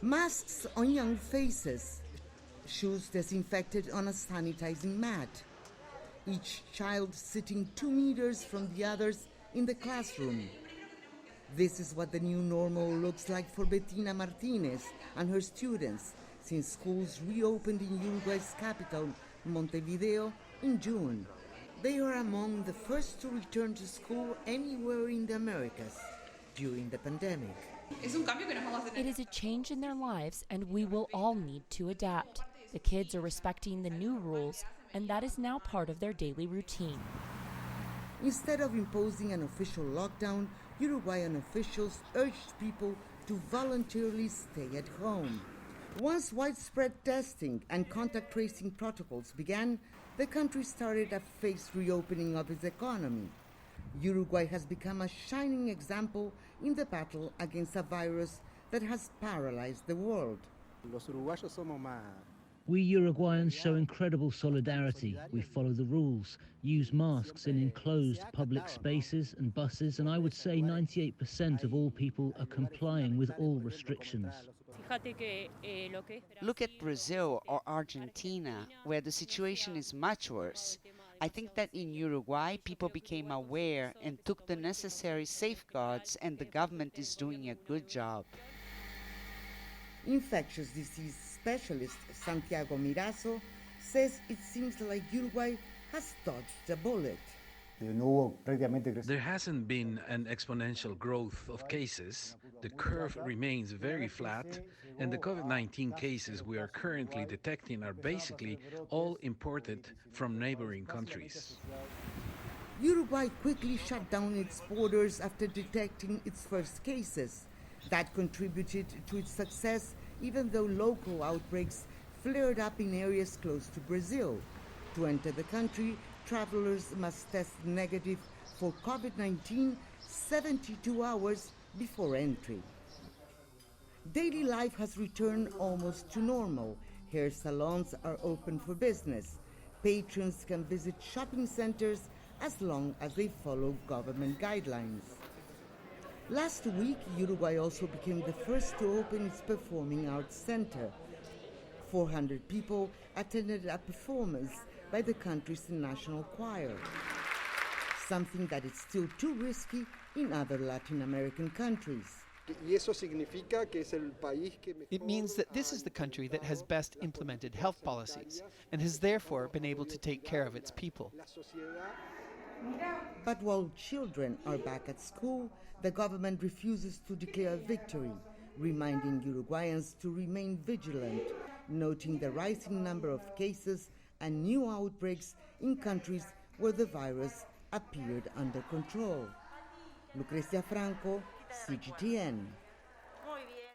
Masks on young faces, shoes disinfected on a sanitizing mat. Each child sitting 2 meters from the others in the classroom. This is what the new normal looks like for Bettina Martinez and her students since schools reopened in Uruguay's capital, Montevideo, in June. They are among the first to return to school anywhere in the Americas during the pandemic. It is a change in their lives, and we will all need to adapt. The kids are respecting the new rules, and that is now part of their daily routine. Instead of imposing an official lockdown, Uruguayan officials urged people to voluntarily stay at home. Once widespread testing and contact tracing protocols began, the country started a phased reopening of its economy. Uruguay has become a shining example in the battle against a virus that has paralyzed the world. We Uruguayans show incredible solidarity. We follow the rules, use masks in enclosed public spaces and buses, and I would say 98% of all people are complying with all restrictions. Look at Brazil or Argentina, where the situation is much worse. I think that in Uruguay, people became aware and took the necessary safeguards, and the government is doing a good job. Infectious disease specialist Santiago MIRAZZO says it seems like Uruguay has dodged a bullet. There hasn't been an exponential growth of cases. The curve remains very flat, and the COVID-19 cases we are currently detecting are basically all imported from neighboring countries. Uruguay quickly shut down its borders after detecting its first cases. That contributed to its success, even though local outbreaks flared up in areas close to Brazil. To enter the country, travelers must test negative for COVID-19 72 hours before entry. Daily life has returned almost to normal. Hair salons are open for business. Patrons can visit shopping centers as long as they follow government guidelines. Last week, Uruguay also became the first to open its performing arts center. 400 people attended a performance by the country's national choir, something that is still too risky in other Latin American countries. It means that this is the country that has best implemented health policies and has therefore been able to take care of its people. But while children are back at school, the government refuses to declare victory, reminding Uruguayans to remain vigilant, noting the rising number of cases and new outbreaks in countries where the virus appeared under control. Lucrecia, Franco, CGTN.